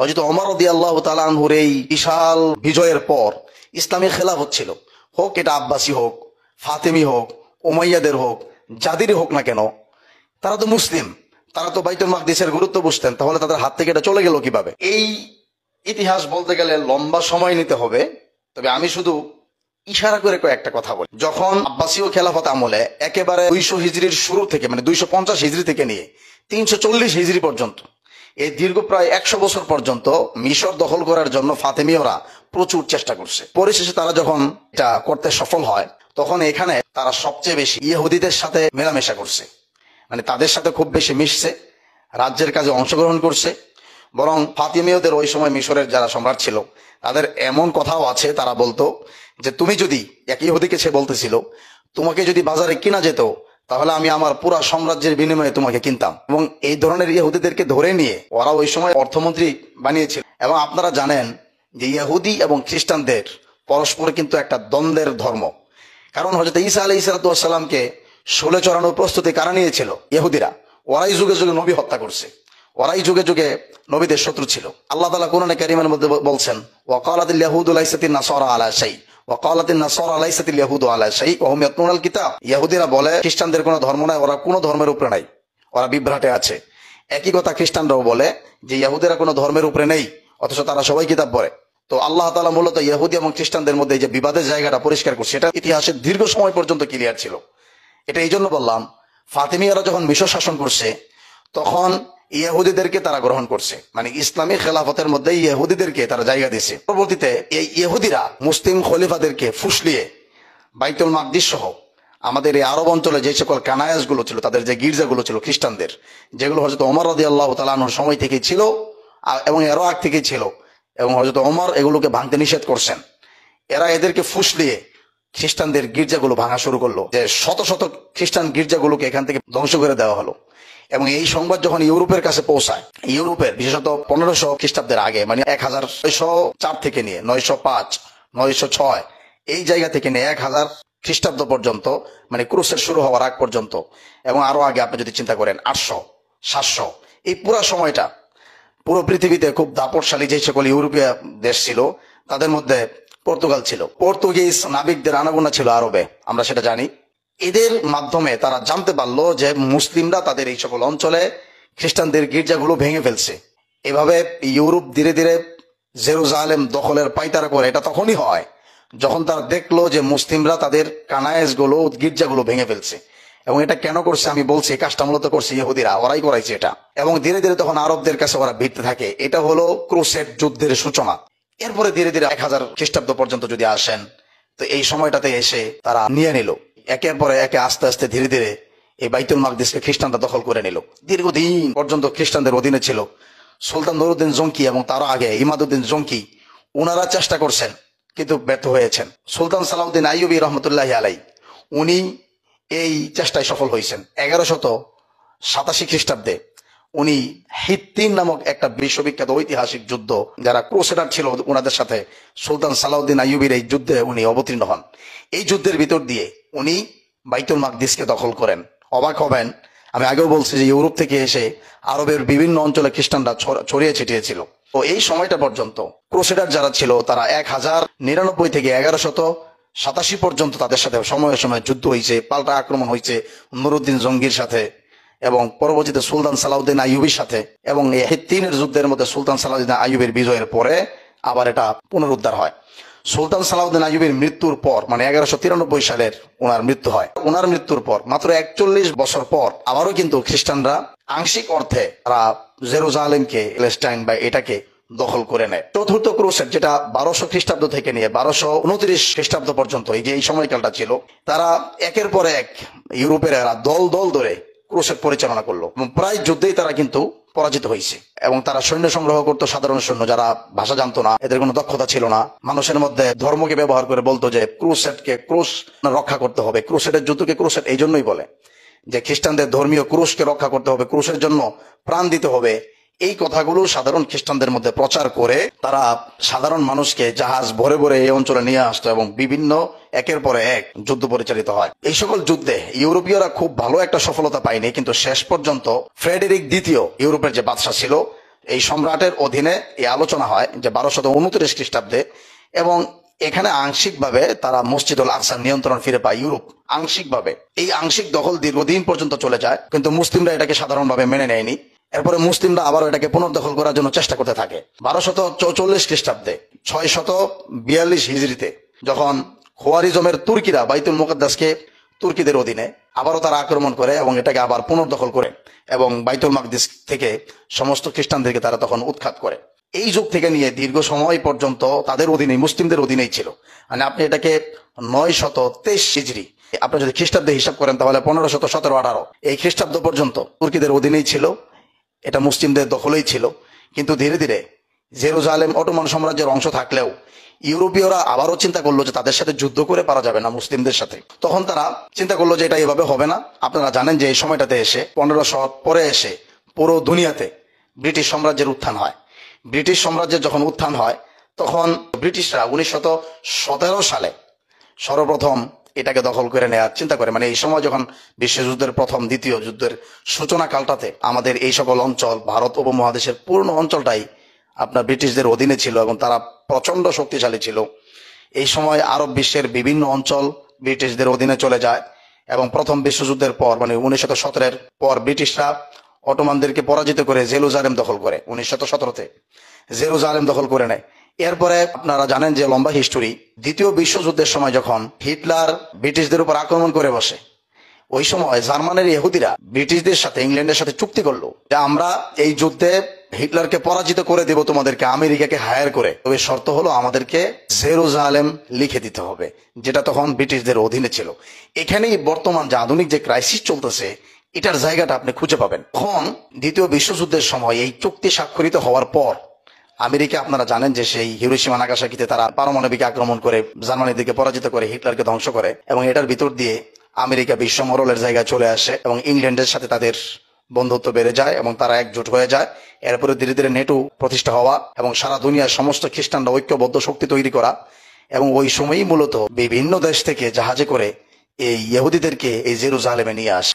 হযরত ওমর রাদিয়াল্লাহু তাআলা আনহুর এই বিশাল বিজয়ের পর ইসলামী খেলাফত ছিল, হোক এটা আব্বাসী হোক, ফাতেমি হোক, উমাইয়াদের হোক, যাদেরই হোক না কেন, তারা তো মুসলিম, তারা তো বাইতুল মাকদিসের গুরুত্ব বুঝতেন। তাহলে তাদের হাত থেকে এটা চলে গেল কিভাবে? এই ইতিহাস বলতে গেলে লম্বা সময় নিতে হবে। তবে আমি শুধু ইশারা করে কয়েকটা কথা বলি। যখন আব্বাসীয় খেলাফত আমলে একেবারে 200 হিজরির শুরু থেকে, মানে 250 হিজরি থেকে নিয়ে 340 হিজরি পর্যন্ত, এই দীর্ঘ প্রায় 100 বছর পর্যন্ত মিশর দখল করার জন্য ফাতেমীয়রা প্রচুর চেষ্টা করছে। পরিশেষে তারা যখন এটা করতে সফল হয়, তখন এখানে তারা সবচেয়ে বেশি ইহুদিদের সাথে মেলামেশা করছে, মানে তাদের সাথে খুব বেশি মিশছে, রাজ্যের কাজে অংশগ্রহণ করছে। বরং ফাতিমীয়দের ওই সময় মিশরের যারা সম্রাট ছিল, তাদের এমন কথাও আছে, তারা বলতো যে তুমি যদি, এক ইহুদিকে সে বলতেছিল, তোমাকে যদি বাজারে কিনা যেত তাহলে আমি আমার পুরা সাম্রাজ্যের বিনিময়ে তোমাকে কিনতাম। এবং এই ধরনের ইহুদিদেরকে ধরে নিয়ে ওরা ওই সময় অর্থমন্ত্রী বানিয়েছিল। এবং আপনারা জানেন যে ইহুদি এবং খ্রিস্টানদের পরস্পর কিন্তু একটা দ্বন্দ্বের ধর্ম। কারণ হযরত ঈসা আলাইহিস সালামকে শোলে চড়ানোর প্রস্তুতি কারা নিয়েছিল? ইহুদিরা। ওরাই যুগে যুগে নবী হত্যা করছে, ওরাই যুগে যুগে নবীদের শত্রু ছিল। আল্লাহ তাআলা কোরআনে কারীমের মধ্যে বলছেন, ওয়াকালাতিল ইয়াহুদু লাইসাতিন নাসারা আলা শাই ওয়াকালাতিন নাসারা লাইসাতিল ইয়াহুদু আলা শাই ওয়া হুম ইয়াতলুনাল কিতাব। ইহুদিরা বলে খ্রিস্টানদের কোনো ধর্ম নাই, ওরা কোনো ধর্মের উপরে নাই, ওরা বিভ্রাটে আছে। একই কথা খ্রিস্টানরাও বলে যে ইহুদিরা কোনো ধর্মের উপরে নেই, অথচ তারা সবাই কিতাব পড়ে। তো আল্লাহ তাআলা মূলত ইহুদি এবং খ্রিস্টানদের মধ্যে যে বিবাদের জায়গাটা পরিষ্কার করছে, এটা ইতিহাসের দীর্ঘ সময় পর্যন্ত ক্লিয়ার ছিল। এটা এই জন্য বললাম, ফাতিমিয়ারা যখন মিশর শাসন করছে তখন ইহুদিদেরকে তারা গ্রহণ করছে, মানে ইসলামী খেলাফতের মধ্যে ইহুদিদেরকে তারা জায়গা দিয়েছে। পরবর্তীতে এই ইহুদিরা মুসলিম খলিফাদেরকে ফুসলিয়ে বাইতুল মাকদিস সহ আমাদের এই আরব অঞ্চলে যে সকল কানায়াস গুলো ছিল, তাদের যে গির্জাগুলো ছিল খ্রিস্টানদের, যেগুলো হযরত ওমর রাদিয়াল্লাহু তাআলা আনহুর সময় থেকেই ছিল এবং এরও আগ থেকেই ছিল, এবং হযরত ওমর এগুলোকে ভাঙতে নিষেধ করছেন, এরা এদেরকে ফুসলিয়ে খ্রিস্টানদের গির্জাগুলো ভাঙা শুরু করলো। যে শত শত খ্রিস্টান গির্জাগুলোকে এখান থেকে ধ্বংস করে দেওয়া হলো। এবং এই সংবাদ যখন ইউরোপের কাছে পৌঁছায়, ইউরোপের বিশেষত 1500 খ্রিস্টাব্দের আগে, মানে 1904 থেকে নিয়ে 905, 906 এই জায়গা থেকে নিয়ে 1000 খ্রিস্টাব্দ পর্যন্ত, মানে ক্রুসের শুরু হওয়ার আগ পর্যন্ত, এবং আরো আগে আপনি যদি চিন্তা করেন 800, 700, এই পুরো সময়টা পুরো পৃথিবীতে খুব দাপটশালী যে সকল ইউরোপীয় দেশ ছিল, তাদের মধ্যে পর্তুগাল ছিল। পর্তুগিজ নাবিকদের আনাগোনা ছিল আরবে, আমরা সেটা জানি। এদের মাধ্যমে তারা জানতে পারলো যে মুসলিমরা তাদের এই সকল অঞ্চলে খ্রিস্টানদের গির্জাগুলো ভেঙে ফেলছে। এভাবে ইউরোপ ধীরে ধীরে জেরুজালেম দখলের পাইতারা করে। এটা তখনই হয় যখন তারা দেখলো যে মুসলিমরা তাদের কানায়েস গুলো, গির্জাগুলো ভেঙে ফেলছে। এবং এটা কেন করছে আমি বলছি, কাজটা মূলত করছে ইহুদিরা, ওরাই করাইছে এটা। এবং ধীরে ধীরে তখন আরবদের কাছে ওরা ভিড়তে থাকে। এটা হলো ক্রুসেড যুদ্ধের সূচনা। এরপরে ধীরে ধীরে 1000 খ্রিস্টাব্দ পর্যন্ত যদি আসেন, তো এই সময়টাতে এসে তারা নিয়ে নিল একের পরে একে, আস্তে আস্তে ধীরে ধীরে এই বাইতুল মাকদিসকে খ্রিস্টানরা দখল করে নিল। দীর্ঘদিন পর্যন্ত খ্রিস্টানদের অধীনে ছিল সুলতান নুরউদ্দিন জঙ্কি, এবং তারও আগে ইমাদউদ্দিন জঙ্কি। ওনারা চেষ্টা করছেন কিন্তু ব্যর্থ হয়েছেন। সুলতান সালাউদ্দিন আইয়ুবী রহমতুল্লাহি আলাই, উনি এই চেষ্টায় সফল হয়েছেন। 1187 খ্রিস্টাব্দে উনি হিত্তিন নামক একটা বিশ্ববিখ্যাত ঐতিহাসিক যুদ্ধ, যারা ক্রুসেডার ছিল ওনাদের সাথে সুলতান সালাউদ্দিন আইয়ুবীর এই যুদ্ধে উনি অবতীর্ণ হন। এই যুদ্ধের ভিতর দিয়ে উনি বাইতুল মাকদিসকে দখল করেন। অবাক হবেন, আমি আগেও বলছি যে ইউরোপ থেকে এসে আরবের বিভিন্ন অঞ্চলে খ্রিস্টানরা ছড়িয়ে ছিটিয়েছিল। তো এই সময়টা পর্যন্ত ক্রুসেডার যারা ছিল, তারা 1099 থেকে 1187 পর্যন্ত তাদের সাথে সময়ে সময়ে যুদ্ধ হয়েছে, পাল্টা আক্রমণ হয়েছে নুরউদ্দিন জঙ্গির সাথে, এবং পরবর্তীতে সুলতান সালাউদ্দিন আইয়ুবীর সাথে। এবং এই হিত্তিনের যুদ্ধের মধ্যে সুলতান সালাউদ্দিন আইয়ুবীর বিজয়ের পরে আবার এটা পুনরুদ্ধার হয়। সুলতান সালাউদ্দিন আইয়ুবীর মৃত্যুর পর, মানে 1193 সালের ওনার মৃত্যু হয়। ওনার মৃত্যুর পর মাত্র 41 বছর পর আবারও কিন্তু খ্রিস্টানরা আংশিক অর্থে তারা জেরুজালেমকে, প্যালেস্টাইন বা এটাকে দখল করে নেয়। চতুর্থ ক্রুসেড, যেটা 1200 খ্রিস্টাব্দ থেকে নিয়ে 1229 খ্রিস্টাব্দ পর্যন্ত, এই যে এই সময়কালটা ছিল, তারা একের পর এক ইউরোপের এরা দল দল ধরে ক্রুসেড পরিচালনা করলো। প্রায় যুদ্ধেই তারা কিন্তু পরাজিত হয়েছে। এবং তারা সৈন্য সংগ্রহ করতো, সাধারণ সৈন্য, যারা ভাষা জানতো না, এদের কোনো দক্ষতা ছিল না। মানুষের মধ্যে ধর্মকে ব্যবহার করে বলতো যে ক্রুসেডকে, ক্রুশ রক্ষা করতে হবে। ক্রুসেডের যুদ্ধকে ক্রুসেড এই জন্যই বলে যে খ্রিস্টানদের ধর্মীয় ক্রুশকে রক্ষা করতে হবে, ক্রুশের জন্য প্রাণ দিতে হবে। এই কথাগুলো সাধারণ খ্রিস্টানদের মধ্যে প্রচার করে তারা সাধারণ মানুষকে জাহাজ ভরে ভরে এই অঞ্চলে নিয়ে আসতো, এবং বিভিন্ন একের পরে এক যুদ্ধ পরিচালিত হয়। এই সকল যুদ্ধে ইউরোপীয়রা খুব ভালো একটা সফলতা পায়নি, কিন্তু শেষ পর্যন্ত ফ্রেডেরিক দ্বিতীয়, ইউরোপের যে বাদশা ছিল, এই সম্রাটের অধীনে এই আলোচনা হয় যে 1229 খ্রিস্টাব্দে, এবং এখানে আংশিকভাবে তারা মসজিদুল আকসার নিয়ন্ত্রণ ফিরে পায় ইউরোপ আংশিকভাবে। এই আংশিক দখল দীর্ঘদিন পর্যন্ত চলে যায়, কিন্তু মুসলিমরা এটাকে সাধারণভাবে মেনে নেয়নি। এরপরে মুসলিমরা আবার এটাকে পুনর্দখল করার জন্য চেষ্টা করতে থাকে। 1244 খ্রিস্টাব্দে 642 হিজরিতে যখন খোয়ারিজমের তুর্কিরা বাইতুল মুকাদ্দাসকে তুর্কিদের অধীনে আবারও তারা আক্রমণ করে এবং এটাকে আবার পুনর্দখল করে এবং বাইতুল মাকদিস থেকে সমস্ত খ্রিস্টানদেরকে তারা তখন উৎখাত করে। এই যুগ থেকে নিয়ে দীর্ঘ সময় পর্যন্ত তাদের অধীনেই, মুসলিমদের অধীনেই ছিল। মানে আপনি এটাকে 923 হিজরি আপনি যদি খ্রিস্টাব্দে হিসাব করেন তাহলে 1517-18 এই খ্রিস্টাব্দ পর্যন্ত তুর্কিদের অধীনেই ছিল, এটা মুসলিমদের দখলেই ছিল। কিন্তু ধীরে ধীরে জেরুজালেম অটোমান সাম্রাজ্যের অংশ থাকলেও ইউরোপীয়রা আবারও চিন্তা করলো যে তাদের সাথে যুদ্ধ করে পারা যাবে না মুসলিমদের সাথে। তখন তারা চিন্তা করলো যে এটা এভাবে হবে না। আপনারা জানেন যে এই সময়টাতে এসে 1500 পরে এসে পুরো দুনিয়াতে ব্রিটিশ সাম্রাজ্যের উত্থান হয়। ব্রিটিশ সাম্রাজ্যের যখন উত্থান হয় তখন ব্রিটিশরা 1917 সালে সর্বপ্রথম এটাকে দখল করে নেওয়ার চিন্তা করে। মানে এই সময় যখন বিশ্বযুদ্ধের প্রথম দ্বিতীয় যুদ্ধের সূচনা কালটাতে আমাদের এই সকল অঞ্চল, ভারত উপমহাদেশের পূর্ণ অঞ্চলটাই আপনার ব্রিটিশদের অধীনে ছিল এবং তারা প্রচন্ড শক্তিশালী ছিল। এই সময় আরব বিশ্বের বিভিন্ন অঞ্চল ব্রিটিশদের অধীনে চলে যায় এবং প্রথম বিশ্বযুদ্ধের পর মানে 1917 পর ব্রিটিশরা অটোমানদেরকে পরাজিত করে জেরুজালেম দখল করে। 1917-তে জেরুজালেম দখল করে নেয়। এরপরে আপনারা জানেন যে লম্বা হিস্টোরি, দ্বিতীয় বিশ্বযুদ্ধের সময় যখন হিটলার ব্রিটিশদের উপর আক্রমণ করে বসে, ওই সময় জার্মানের ইহুদিরা ব্রিটিশদের সাথে, ইংল্যান্ডের সাথে চুক্তি করলো যে আমরা এই যুদ্ধে হিটলারকে পরাজিত করে দেব তোমাদেরকে, আমেরিকাকে হায়ার করে, তবে শর্ত হলো আমাদেরকে জেরুজালেম লিখে দিতে হবে, যেটা তখন ব্রিটিশদের অধীনে ছিল। এখানেই বর্তমান যে আধুনিক যে ক্রাইসিস চলতেছে এটার জায়গাটা আপনি খুঁজে পাবেন। তখন দ্বিতীয় বিশ্বযুদ্ধের সময় এই চুক্তি স্বাক্ষরিত হওয়ার পর আমেরিকা, আপনারা জানেন যে সেই হিরোশিমা নাগাসাকিতে তারা পারমাণবিক আক্রমণ করে জার্মানিদেরকে পরাজিত করে হিটলারকে ধ্বংস করে, এবং এটার ভিতর দিয়ে আমেরিকা বিশ্ব মরলের জায়গায় চলে আসে এবং ইংল্যান্ডের সাথে তাদের বন্ধুত্ব বেড়ে যায় এবং তারা একজোট হয়ে যায়। এরপরে ধীরে ধীরে নেটো প্রতিষ্ঠা হওয়া এবং সারা দুনিয়ার সমস্ত খ্রিস্টানরা ঐক্যবদ্ধ শক্তি তৈরি করা, এবং ওই সময়ই মূলত বিভিন্ন দেশ থেকে জাহাজে করে এই ইহুদিদেরকে এই জেরুজালেমে নিয়ে আসে।